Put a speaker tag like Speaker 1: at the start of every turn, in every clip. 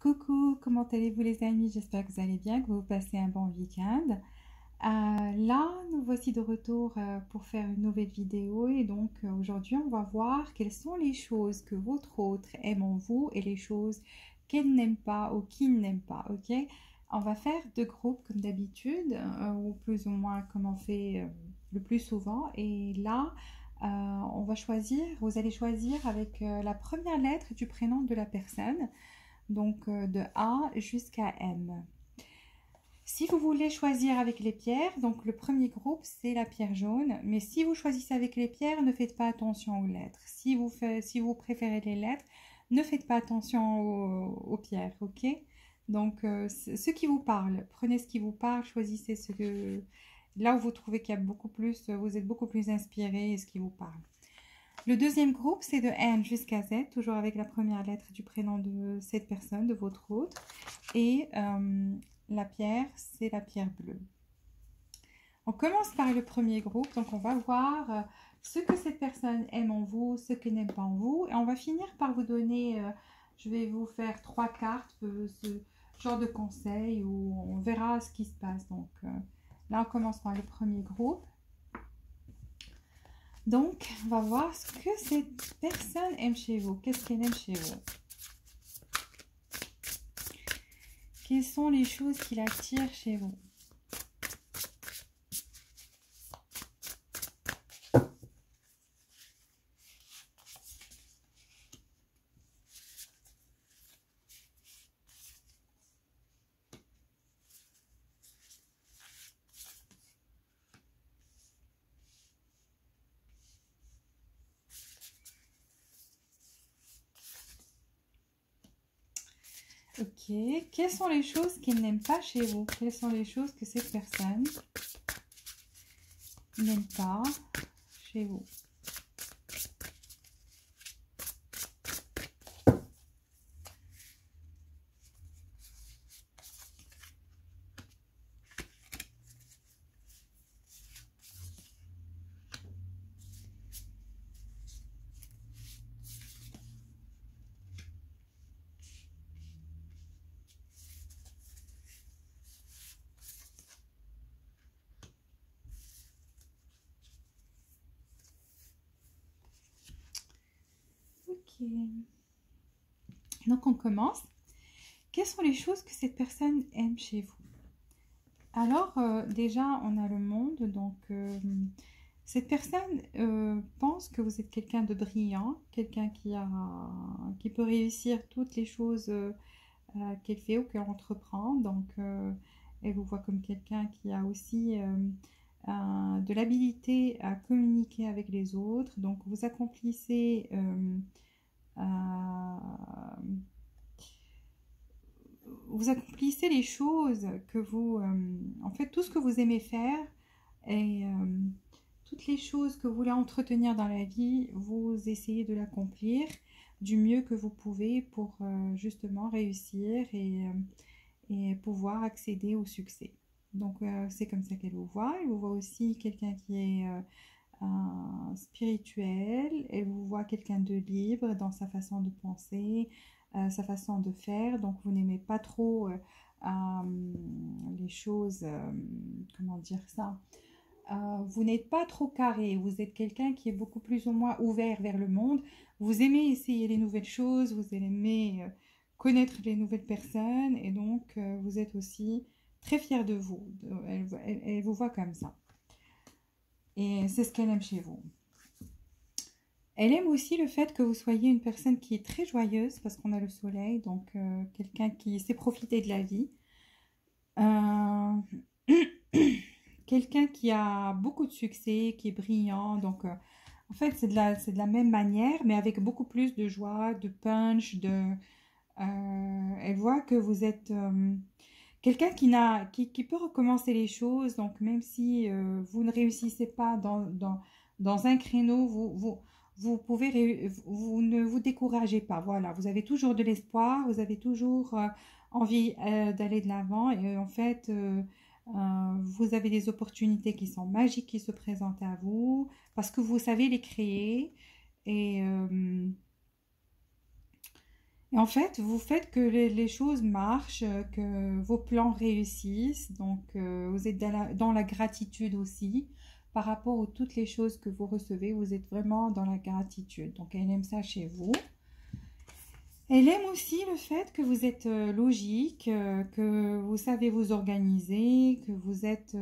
Speaker 1: Coucou, comment allez-vous les amis? J'espère que vous allez bien, que vous passez un bon week-end. Là, nous voici de retour pour faire une nouvelle vidéo et donc aujourd'hui on va voir quelles sont les choses que votre autre aime en vous et les choses qu'elle n'aime pas ou qu'il n'aime pas, ok? On va faire deux groupes comme d'habitude ou plus ou moins comme on fait le plus souvent et là on va choisir, vous allez choisir avec la première lettre du prénom de la personne, donc de A jusqu'à M. Si vous voulez choisir avec les pierres, donc le premier groupe c'est la pierre jaune, mais si vous choisissez avec les pierres, ne faites pas attention aux lettres. Si vous préférez les lettres, ne faites pas attention aux pierres, ok? Donc ce qui vous parle, prenez ce qui vous parle, choisissez ce que là où vous trouvez qu'il y a beaucoup plus, vous êtes beaucoup plus inspiré et ce qui vous parle. Le deuxième groupe, c'est de N jusqu'à Z, toujours avec la première lettre du prénom de cette personne, de votre autre. Et la pierre, c'est la pierre bleue. On commence par le premier groupe, donc on va voir ce que cette personne aime en vous, ce qu'elle n'aime pas en vous. Et on va finir par vous donner, je vais vous faire 3 cartes, ce genre de conseils où on verra ce qui se passe. Donc là, on commence par le premier groupe. Donc, on va voir ce que cette personne aime chez vous. Qu'est-ce qu'elle aime chez vous? Quelles sont les choses qui l'attirent chez vous? Ok, quelles sont les choses qu'il n'aime pas chez vous? Quelles sont les choses que cette personne n'aime pas chez vous? Ok, donc on commence. Quelles sont les choses que cette personne aime chez vous? Alors, déjà, on a le monde, donc cette personne pense que vous êtes quelqu'un de brillant, quelqu'un qui peut réussir toutes les choses qu'elle fait ou qu'elle entreprend. Donc, elle vous voit comme quelqu'un qui a aussi de l'habilité à communiquer avec les autres. Donc, vous accomplissez les choses que vous... en fait, tout ce que vous aimez faire et toutes les choses que vous voulez entretenir dans la vie, vous essayez de l'accomplir du mieux que vous pouvez pour justement réussir et pouvoir accéder au succès. Donc, c'est comme ça qu'elle vous voit. Elle vous voit aussi quelqu'un qui est spirituel. Elle vous voit quelqu'un de libre dans sa façon de penser, sa façon de faire. Donc, vous n'aimez pas trop les choses, comment dire ça, vous n'êtes pas trop carré, vous êtes quelqu'un qui est beaucoup plus ou moins ouvert vers le monde, vous aimez essayer les nouvelles choses, vous aimez connaître les nouvelles personnes et donc vous êtes aussi très fier de vous. Elle vous voit comme ça. Et c'est ce qu'elle aime chez vous. Elle aime aussi le fait que vous soyez une personne qui est très joyeuse parce qu'on a le soleil, donc quelqu'un qui sait profiter de la vie. Quelqu'un qui a beaucoup de succès, qui est brillant. Donc, en fait, c'est de la même manière, mais avec beaucoup plus de joie, de punch. Elle voit que vous êtes quelqu'un qui peut recommencer les choses. Donc, même si vous ne réussissez pas dans un créneau, vous ne vous découragez pas. Voilà, vous avez toujours de l'espoir, vous avez toujours envie d'aller de l'avant. Et en fait... vous avez des opportunités qui sont magiques qui se présentent à vous parce que vous savez les créer et Et en fait, vous faites que les choses marchent, que vos plans réussissent. Donc, vous êtes dans la gratitude aussi. Par rapport à toutes les choses que vous recevez, vous êtes vraiment dans la gratitude. Donc, elle aime ça chez vous. Elle aime aussi le fait que vous êtes logique, que vous savez vous organiser, que vous êtes,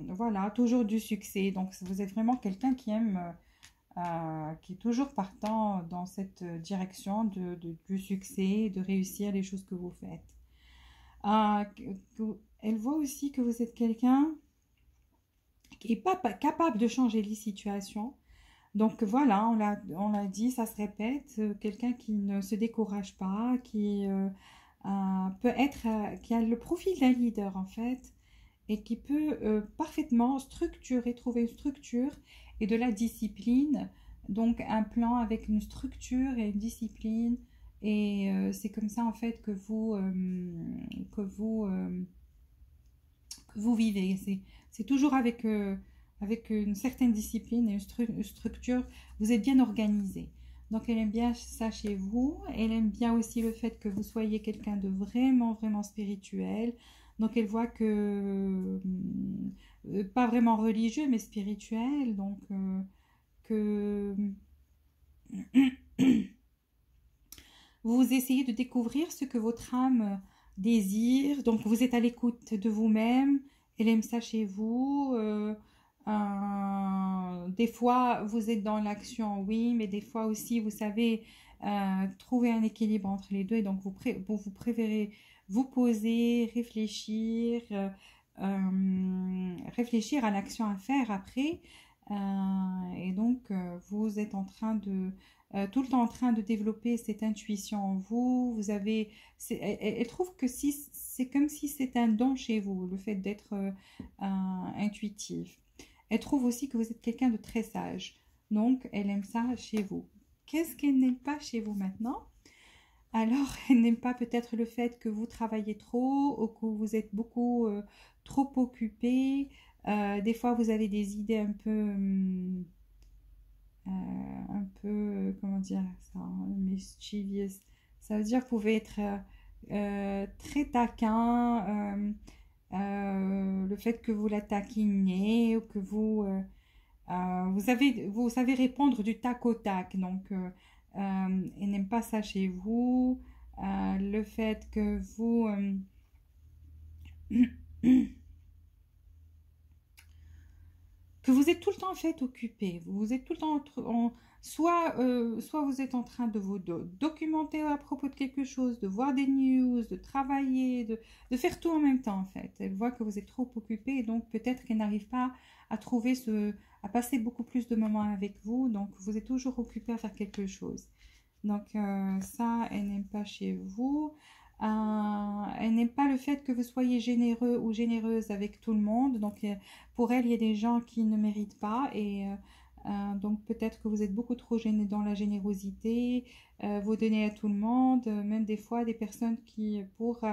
Speaker 1: voilà, toujours du succès. Donc, vous êtes vraiment quelqu'un qui aime, qui est toujours partant dans cette direction du succès, de réussir les choses que vous faites. Elle voit aussi que vous êtes quelqu'un qui n'est pas capable de changer les situations. Donc voilà, on l'a dit, ça se répète, quelqu'un qui ne se décourage pas, qui peut être, qui a le profil d'un leader en fait, et qui peut parfaitement structurer, trouver une structure et de la discipline. Donc un plan avec une structure et une discipline. Et c'est comme ça en fait que vous, que vous vivez. C'est toujours avec une certaine discipline et une structure. Vous êtes bien organisé. Donc elle aime bien ça chez vous. Elle aime bien aussi le fait que vous soyez quelqu'un de vraiment, vraiment spirituel. Donc elle voit que, pas vraiment religieux, mais spirituel. Donc que vous essayez de découvrir ce que votre âme désire. Donc vous êtes à l'écoute de vous-même. Elle aime ça chez vous. Des fois, vous êtes dans l'action, oui, mais des fois aussi, vous savez trouver un équilibre entre les deux. Et donc, vous préférez vous poser, réfléchir à l'action à faire après. Et donc, vous êtes en train de tout le temps en train de développer cette intuition en vous. Vous avez, elle trouve que si, c'est comme si c'est un don chez vous, le fait d'être intuitif. Elle trouve aussi que vous êtes quelqu'un de très sage. Donc, elle aime ça chez vous. Qu'est-ce qu'elle n'aime pas chez vous maintenant? Alors, elle n'aime pas peut-être le fait que vous travaillez trop ou que vous êtes beaucoup trop occupé. Des fois, vous avez des idées un peu, comment dire ça, mischievous. Ça veut dire que vous pouvez être très taquin, le fait que vous la taquinez ou que vous savez répondre du tac au tac. Donc, elle n'aime pas ça chez vous. Le fait que vous... que vous êtes tout le temps en fait occupé, vous êtes tout le temps soit vous êtes en train de vous documenter à propos de quelque chose, de voir des news, de travailler, de faire tout en même temps en fait. Elle voit que vous êtes trop occupé et donc peut-être qu'elle n'arrive pas à trouver à passer beaucoup plus de moments avec vous, donc vous êtes toujours occupé à faire quelque chose. Donc ça, elle n'aime pas chez vous. Elle n'aime pas le fait que vous soyez généreux ou généreuse avec tout le monde. Donc pour elle, il y a des gens qui ne méritent pas et donc peut-être que vous êtes beaucoup trop gêné dans la générosité, vous donnez à tout le monde, même des fois des personnes qui pour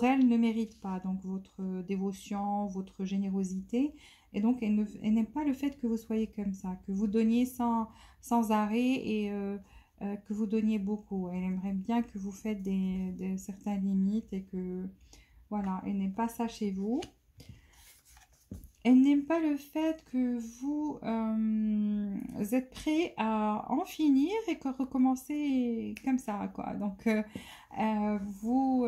Speaker 1: elle ne méritent pas donc votre dévotion, votre générosité. Et donc elle n'aime pas le fait que vous soyez comme ça, que vous donniez sans arrêt et que vous donniez beaucoup. Elle aimerait bien que vous faites certaines limites et que, voilà, elle n'aime pas ça chez vous. Elle n'aime pas le fait que vous êtes prêt à en finir et que recommencer comme ça, quoi. Donc, vous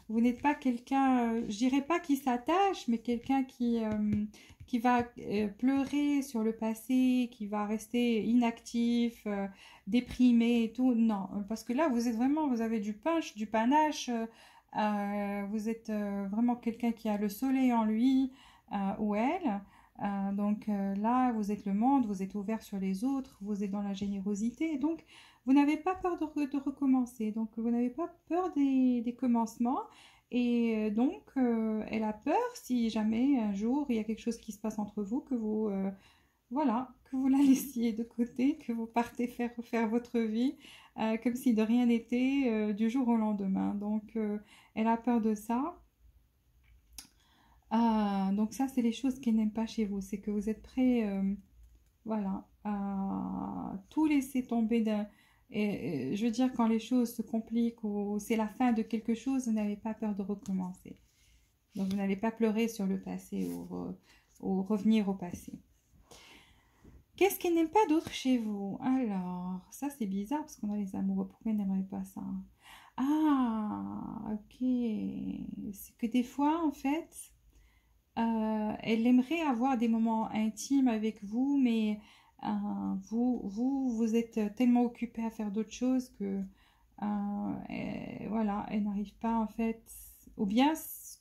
Speaker 1: n'êtes pas quelqu'un, je dirais pas qui s'attache, mais quelqu'un qui va pleurer sur le passé, qui va rester inactif, déprimé et tout. Non, parce que là, vous êtes vraiment, vous avez du punch, du panache. Vous êtes vraiment quelqu'un qui a le soleil en lui ou elle. Donc là, vous êtes le monde, vous êtes ouvert sur les autres, vous êtes dans la générosité. Donc, vous n'avez pas peur de recommencer. Donc, vous n'avez pas peur des commencements. Et donc, elle a peur si jamais un jour il y a quelque chose qui se passe entre vous, que vous, voilà, que vous la laissiez de côté, que vous partez faire votre vie comme si de rien n'était du jour au lendemain. Donc, elle a peur de ça. Donc ça, c'est les choses qu'elle n'aime pas chez vous. C'est que vous êtes prêt, voilà, à tout laisser tomber Et, je veux dire, quand les choses se compliquent ou c'est la fin de quelque chose, vous n'avez pas peur de recommencer. Donc, vous n'allez pas pleurer sur le passé ou revenir au passé. Qu'est-ce qu'il n'aime pas d'autre chez vous? Alors, ça c'est bizarre parce qu'on a les amoureux. Pourquoi ils n'aimeraient pas ça? Ah, ok. C'est que des fois, en fait, elle aimerait avoir des moments intimes avec vous, mais vous êtes tellement occupé à faire d'autres choses que, voilà, elle n'arrive pas, en fait. Ou bien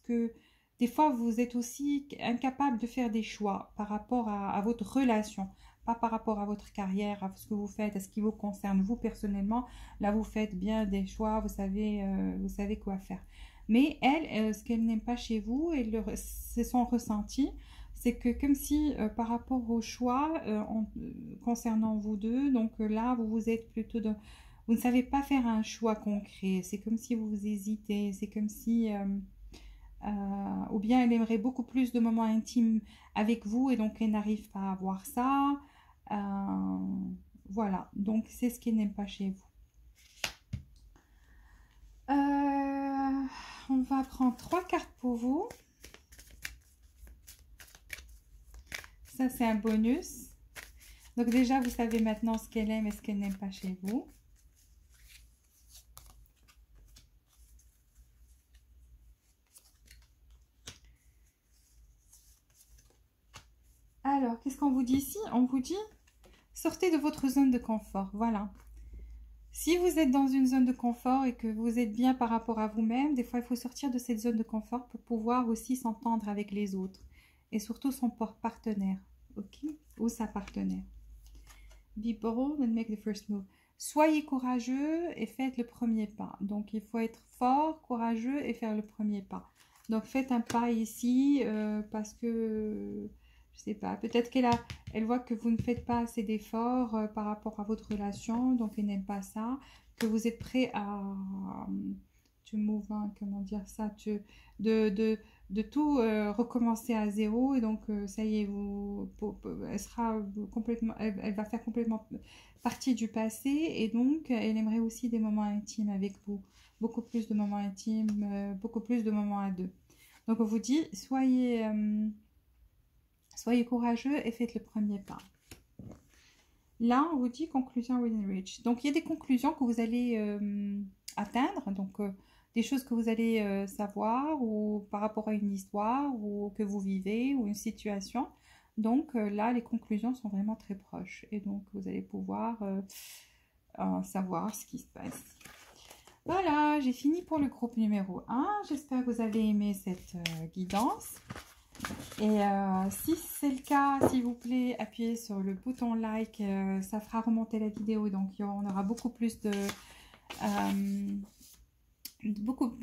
Speaker 1: que des fois, vous êtes aussi incapable de faire des choix par rapport à votre relation, pas par rapport à votre carrière, à ce que vous faites, à ce qui vous concerne, vous personnellement. Là, vous faites bien des choix, vous savez quoi faire. Mais elle, ce qu'elle n'aime pas chez vous, et c'est son ressenti, c'est que comme si par rapport au choix concernant vous deux, donc là, vous êtes plutôt de... Vous ne savez pas faire un choix concret, c'est comme si vous hésitez, c'est comme si... ou bien elle aimerait beaucoup plus de moments intimes avec vous et donc elle n'arrive pas à avoir ça. Euh, voilà, donc c'est ce qu'elle n'aime pas chez vous. On va prendre 3 cartes pour vous. Ça, c'est un bonus. Donc déjà, vous savez maintenant ce qu'elle aime et ce qu'elle n'aime pas chez vous. Alors, qu'est-ce qu'on vous dit ici? On vous dit, sortez de votre zone de confort. Voilà. Si vous êtes dans une zone de confort et que vous êtes bien par rapport à vous-même, des fois, il faut sortir de cette zone de confort pour pouvoir aussi s'entendre avec les autres. Et surtout son partenaire, ok? Ou sa partenaire. Be bold and make the first move. Soyez courageux et faites le premier pas. Donc, il faut être fort, courageux et faire le premier pas. Donc, faites un pas ici parce que, je sais pas, peut-être elle voit que vous ne faites pas assez d'efforts par rapport à votre relation, donc elle n'aime pas ça, que vous êtes prêt à, to move on, comment dire ça, de tout recommencer à zéro et donc ça y est, elle sera complètement, elle va faire complètement partie du passé et donc elle aimerait aussi des moments intimes avec vous, beaucoup plus de moments intimes, beaucoup plus de moments à deux. Donc on vous dit, soyez courageux et faites le premier pas. Là, on vous dit conclusion within reach. Donc il y a des conclusions que vous allez atteindre, donc des choses que vous allez savoir ou par rapport à une histoire ou que vous vivez ou une situation. Donc là, les conclusions sont vraiment très proches et donc vous allez pouvoir savoir ce qui se passe. Voilà, j'ai fini pour le groupe numéro 1. J'espère que vous avez aimé cette guidance. Et si c'est le cas, s'il vous plaît, appuyez sur le bouton like, ça fera remonter la vidéo, donc on aura beaucoup plus de...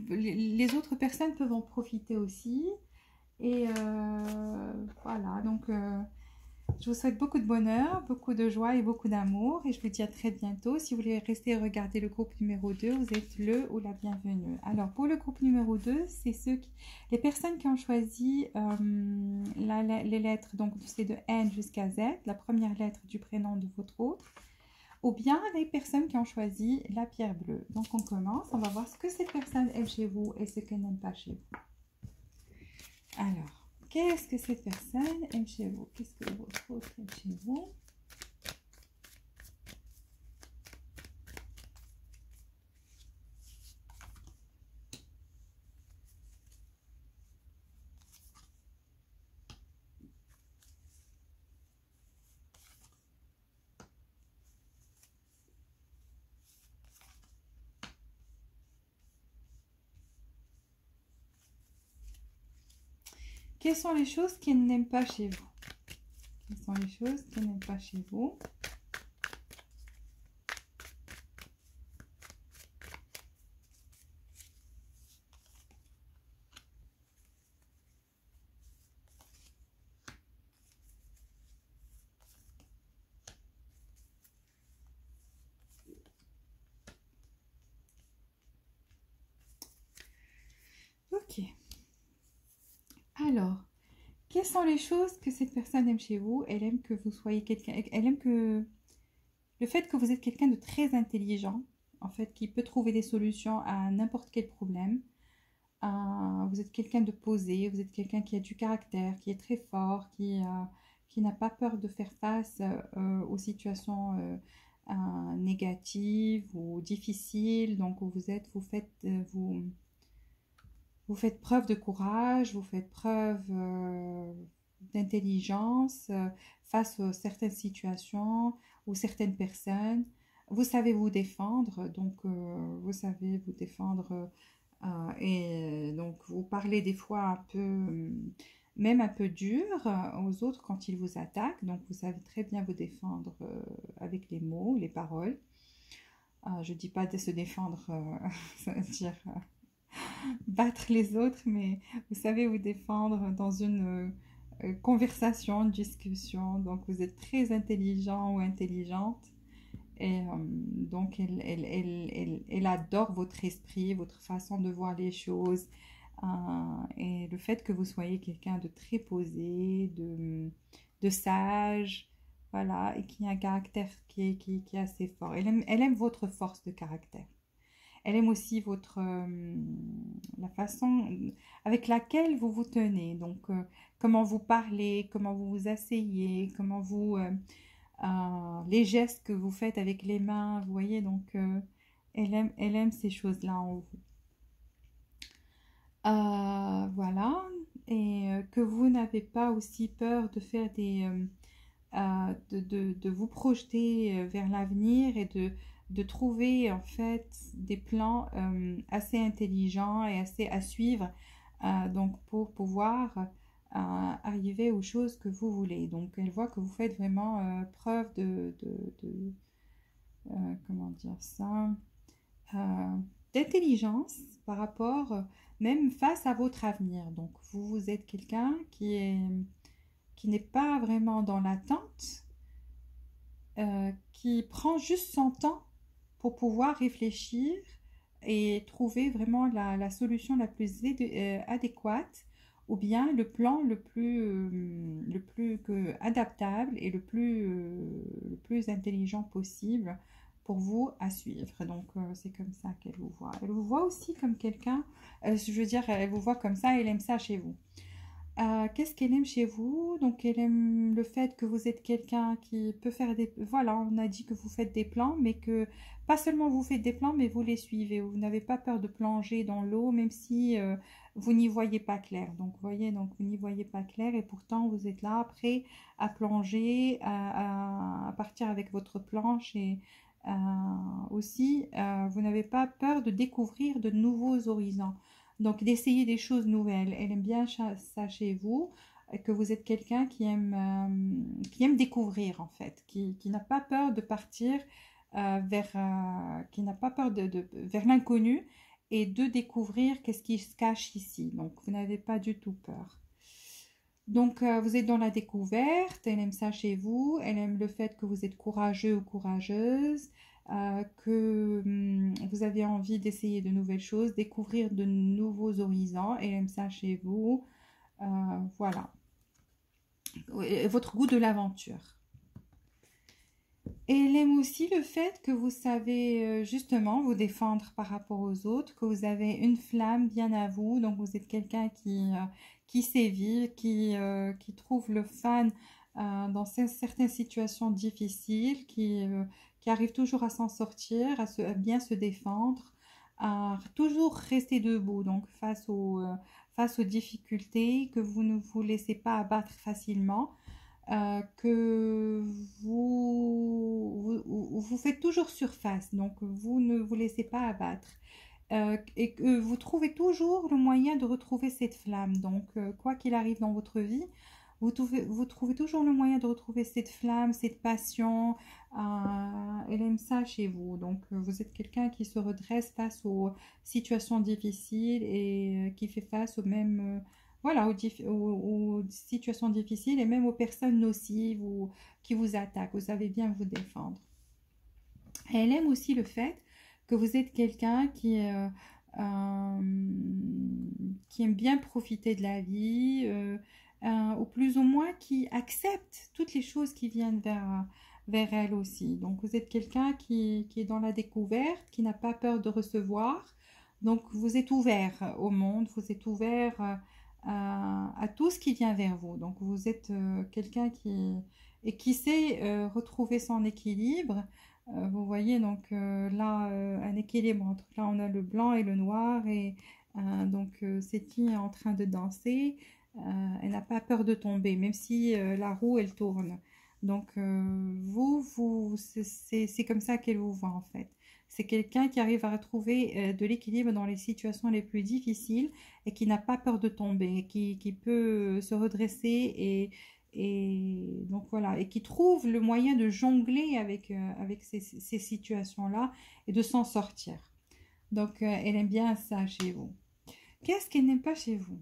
Speaker 1: les autres personnes peuvent en profiter aussi. Et voilà, donc je vous souhaite beaucoup de bonheur, beaucoup de joie et beaucoup d'amour. Et je vous dis à très bientôt. Si vous voulez rester et regarder le groupe numéro 2, vous êtes le ou la bienvenue. Alors pour le groupe numéro 2, c'est les personnes qui ont choisi les lettres, donc c'est de N jusqu'à Z, la première lettre du prénom de votre autre. Ou bien les personnes qui ont choisi la pierre bleue. Donc on commence, on va voir ce que cette personne aime chez vous et ce qu'elle n'aime pas chez vous. Alors, qu'est-ce que cette personne aime chez vous? Qu'est-ce que votre autre aime chez vous? Quelles sont les choses qu'elle n'aime pas chez vous? Quelles sont les choses qu'elle n'aime pas chez vous? Ok. Alors, quelles sont les choses que cette personne aime chez vous? Elle aime que vous soyez quelqu'un... Elle aime que le fait que vous êtes quelqu'un de très intelligent, en fait, qui peut trouver des solutions à n'importe quel problème. Vous êtes quelqu'un de posé, vous êtes quelqu'un qui a du caractère, qui est très fort, qui n'a pas peur de faire face aux situations négatives ou difficiles. Donc vous faites preuve de courage, vous faites preuve d'intelligence face à certaines situations ou certaines personnes. Vous savez vous défendre, donc vous savez vous défendre et donc vous parlez des fois un peu, même un peu dur aux autres quand ils vous attaquent. Donc vous savez très bien vous défendre avec les mots, les paroles. Je ne dis pas de se défendre, ça veut dire battre les autres, mais vous savez vous défendre dans une conversation, une discussion. Donc vous êtes très intelligent ou intelligente. Et donc elle adore votre esprit, votre façon de voir les choses. Et le fait que vous soyez quelqu'un de très posé, de sage, voilà, et qui a un caractère qui est assez fort. Elle aime votre force de caractère. Elle aime aussi la façon avec laquelle vous vous tenez. Donc, comment vous parlez, comment vous vous asseyez, comment les gestes que vous faites avec les mains, vous voyez. Donc, elle aime ces choses-là en vous. Voilà. Et que vous n'avez pas aussi peur de faire de vous projeter vers l'avenir et de trouver en fait des plans assez intelligents et assez à suivre donc pour pouvoir arriver aux choses que vous voulez. Donc elle voit que vous faites vraiment preuve comment dire ça, d'intelligence par rapport même face à votre avenir. Donc vous êtes quelqu'un qui n'est pas vraiment dans l'attente, qui prend juste son temps pour pouvoir réfléchir et trouver vraiment la solution la plus adéquate ou bien le plan le plus adaptable et le plus intelligent possible pour vous à suivre. Donc, c'est comme ça qu'elle vous voit. Elle vous voit aussi comme quelqu'un, je veux dire, elle vous voit comme ça, elle aime ça chez vous. Qu'est-ce qu'elle aime chez vous? Donc, elle aime le fait que vous êtes quelqu'un qui peut faire des... Voilà, on a dit que vous faites des plans, mais que pas seulement vous faites des plans, mais vous les suivez. Vous n'avez pas peur de plonger dans l'eau, même si vous n'y voyez pas clair. Donc, vous voyez, donc vous n'y voyez pas clair et pourtant, vous êtes là, prêt à plonger, à partir avec votre planche et aussi, vous n'avez pas peur de découvrir de nouveaux horizons. Donc, d'essayer des choses nouvelles. Elle aime bien ça chez vous, que vous êtes quelqu'un qui aime découvrir, en fait, qui n'a pas peur de partir qui n'a pas peur vers l'inconnu et de découvrir qu'est-ce qui se cache ici. Donc, vous n'avez pas du tout peur. Donc, vous êtes dans la découverte, elle aime ça chez vous, elle aime le fait que vous êtes courageux ou courageuse, que vous avez envie d'essayer de nouvelles choses, découvrir de nouveaux horizons, elle aime ça chez vous. Voilà. Et votre goût de l'aventure. Et elle aime aussi le fait que vous savez justement vous défendre par rapport aux autres, que vous avez une flamme bien à vous, donc vous êtes quelqu'un qui sait vivre, qui trouve le fun dans certaines situations difficiles, qui arrive toujours à s'en sortir, à bien se défendre, à toujours rester debout, donc face aux difficultés, que vous ne vous laissez pas abattre facilement. Que vous faites toujours surface, donc vous ne vous laissez pas abattre. Et que vous trouvez toujours le moyen de retrouver cette flamme. Donc, quoi qu'il arrive dans votre vie, vous trouvez toujours le moyen de retrouver cette flamme, cette passion. Elle aime ça chez vous. Donc, vous êtes quelqu'un qui se redresse face aux situations difficiles et qui fait face aux mêmes... voilà, aux situations difficiles et même aux personnes nocives ou qui vous attaquent. Vous savez bien vous défendre. Et elle aime aussi le fait que vous êtes quelqu'un qui aime bien profiter de la vie, ou plus ou moins qui accepte toutes les choses qui viennent vers elle aussi. Donc vous êtes quelqu'un qui est dans la découverte, qui n'a pas peur de recevoir. Donc vous êtes ouvert au monde, vous êtes ouvert à tout ce qui vient vers vous. Donc vous êtes quelqu'un qui sait retrouver son équilibre. Vous voyez donc là un équilibre entre là on a le blanc et le noir et donc Séti est en train de danser. Elle n'a pas peur de tomber même si la roue elle tourne. Donc c'est comme ça qu'elle vous voit en fait. C'est quelqu'un qui arrive à retrouver de l'équilibre dans les situations les plus difficiles et qui n'a pas peur de tomber, qui peut se redresser et donc voilà, et qui trouve le moyen de jongler avec ces situations-là et de s'en sortir. Donc elle aime bien ça chez vous. Qu'est-ce qu'elle n'aime pas chez vous?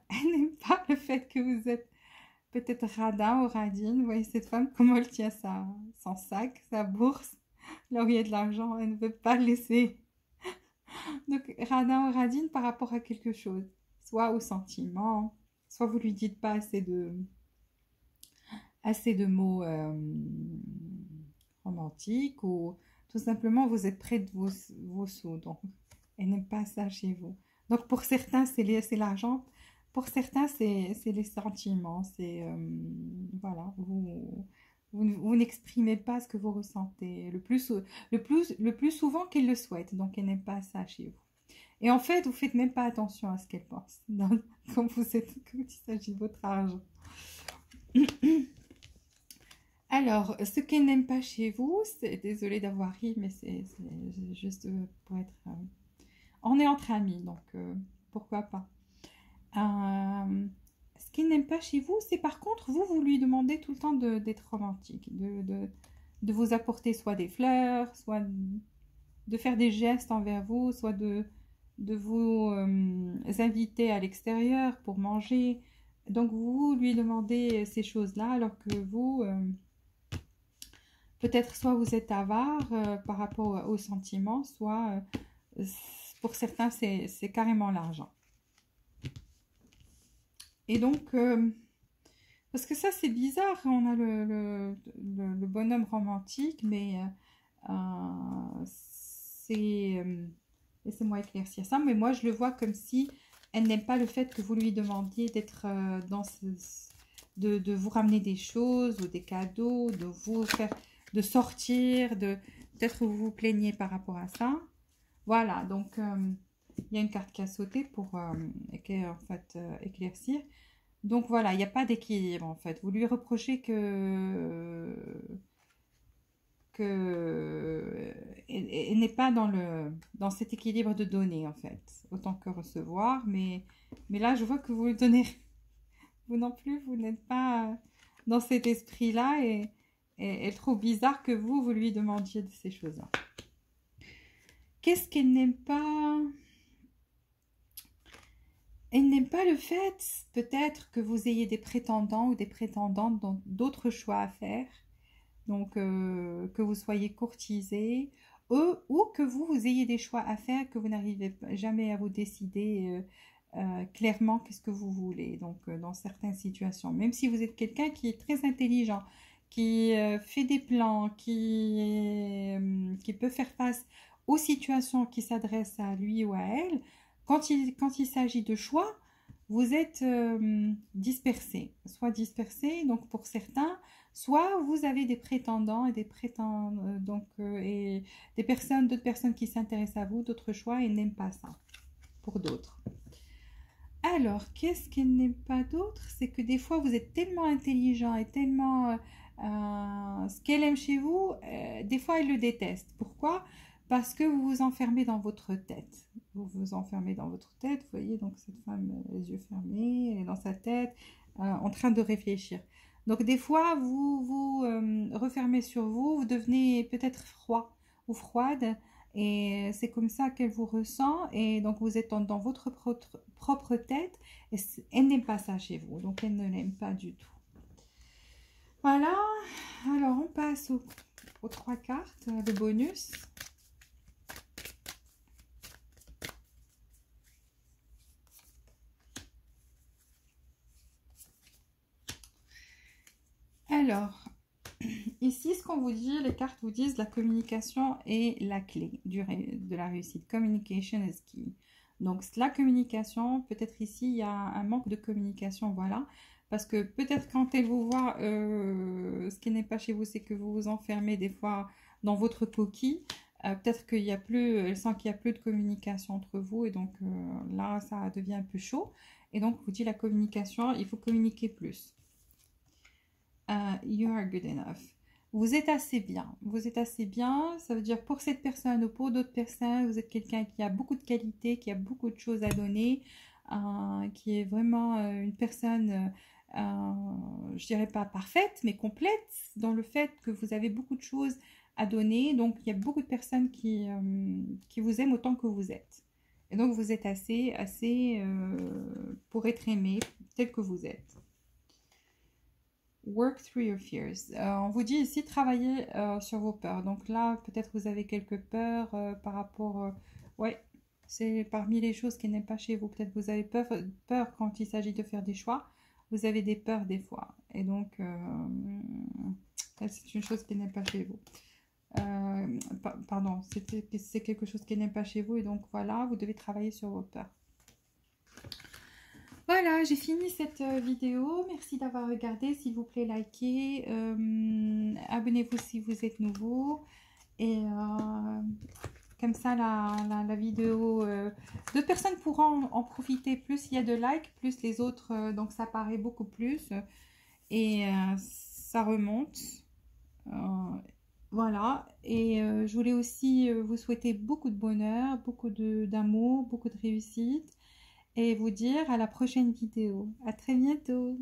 Speaker 1: Elle n'aime pas le fait que vous êtes peut-être radin ou radine. Vous voyez cette femme, comment elle tient son sac, sa bourse, là où il y a de l'argent, elle ne veut pas le laisser. Donc radin ou radine par rapport à quelque chose, soit au sentiment, soit vous lui dites pas assez de mots romantiques, ou tout simplement vous êtes près de vos sous. Donc elle n'aime pas ça chez vous. Donc pour certains c'est l'argent. Pour certains, c'est les sentiments. C'est voilà, vous n'exprimez pas ce que vous ressentez le plus souvent qu'elle le souhaite. Donc, elle n'aime pas ça chez vous. Et en fait, vous faites même pas attention à ce qu'elle pense quand il s'agit de votre argent. Alors, ce qu'elle n'aime pas chez vous, c'est désolée d'avoir ri, mais c'est juste pour être. On est entre amis, donc pourquoi pas. Ce qu'il n'aime pas chez vous, c'est par contre, vous lui demandez tout le temps d'être romantique, de vous apporter soit des fleurs, soit de faire des gestes envers vous, soit de vous inviter à l'extérieur pour manger. Donc, vous lui demandez ces choses-là, alors que vous, peut-être soit vous êtes avare par rapport aux sentiments, soit pour certains, c'est carrément l'argent. Et donc, parce que ça c'est bizarre, on a le bonhomme romantique, mais laissez-moi éclaircir ça, mais moi je le vois comme si elle n'aime pas le fait que vous lui demandiez d'être de vous ramener des choses ou des cadeaux, de vous faire, de sortir, peut-être vous vous plaignez par rapport à ça. Voilà, donc il y a une carte qui a sauté pour éclaircir. Donc voilà, il n'y a pas d'équilibre en fait. Vous lui reprochez elle n'est pas dans cet équilibre de donner en fait, autant que recevoir. Mais là, je vois que vous lui donnez, vous non plus, vous n'êtes pas dans cet esprit-là et elle trouve bizarre que vous lui demandiez de ces choses-là. Qu'est-ce qu'elle n'aime pas? Elle n'aime pas le fait, peut-être, que vous ayez des prétendants ou des prétendantes dans d'autres choix à faire. Donc, que vous soyez courtisé, ou que vous ayez des choix à faire, que vous n'arrivez jamais à vous décider clairement qu'est-ce que vous voulez. Donc, dans certaines situations, même si vous êtes quelqu'un qui est très intelligent, qui fait des plans, qui peut faire face aux situations qui s'adressent à lui ou à elle, quand il s'agit de choix, vous êtes dispersé. Soit dispersé, donc pour certains, soit vous avez des prétendants et et d'autres personnes qui s'intéressent à vous, d'autres choix, et n'aiment pas ça pour d'autres. Alors, qu'est-ce qu'elle n'aime pas d'autre? C'est que des fois, vous êtes tellement intelligent et tellement... ce qu'elle aime chez vous, des fois, elle le déteste. Pourquoi? Parce que vous vous enfermez dans votre tête. Vous vous enfermez dans votre tête. Vous voyez, donc cette femme, les yeux fermés, elle est dans sa tête, en train de réfléchir. Donc, des fois, vous refermez sur vous, vous devenez peut-être froid ou froide. Et c'est comme ça qu'elle vous ressent. Et donc, vous êtes dans votre propre tête. Et elle n'aime pas ça chez vous. Donc, elle ne l'aime pas du tout. Voilà. Alors, on passe aux 3 cartes de bonus. Alors, ici, ce qu'on vous dit, les cartes vous disent la communication est la clé de la réussite. Communication is key. Donc, la communication, peut-être ici, il y a un manque de communication, voilà. Parce que peut-être quand elle vous voit, ce qui n'est pas chez vous, c'est que vous vous enfermez des fois dans votre coquille. Peut-être qu'il y a plus, elle sent qu'il n'y a plus de communication entre vous et donc là, ça devient un peu chaud. Et donc, vous dit la communication, il faut communiquer plus. You are good enough. Vous êtes assez bien. Vous êtes assez bien. Ça veut dire pour cette personne ou pour d'autres personnes, vous êtes quelqu'un qui a beaucoup de qualités, qui a beaucoup de choses à donner, qui est vraiment une personne, je dirais pas parfaite, mais complète dans le fait que vous avez beaucoup de choses à donner. Donc, il y a beaucoup de personnes qui vous aiment autant que vous êtes. Et donc, vous êtes assez pour être aimé tel que vous êtes. Work through your fears. On vous dit ici, travaillez sur vos peurs. Donc là, peut-être vous avez quelques peurs par rapport... ouais, c'est parmi les choses qui n'aiment pas chez vous. Peut-être vous avez peur quand il s'agit de faire des choix. Vous avez des peurs des fois. Et donc, c'est une chose qui n'est pas chez vous. Pardon, c'est quelque chose qui n'est pas chez vous. Et donc, voilà, vous devez travailler sur vos peurs. Voilà, j'ai fini cette vidéo. Merci d'avoir regardé. S'il vous plaît, likez. Abonnez-vous si vous êtes nouveau. Et comme ça, la vidéo, d'autres personnes pourront en profiter. Plus il y a de likes, plus les autres. Donc, ça paraît beaucoup plus. Et ça remonte. Voilà. Et je voulais aussi vous souhaiter beaucoup de bonheur, beaucoup d'amour, beaucoup de réussite. Et vous dire à la prochaine vidéo. À très bientôt.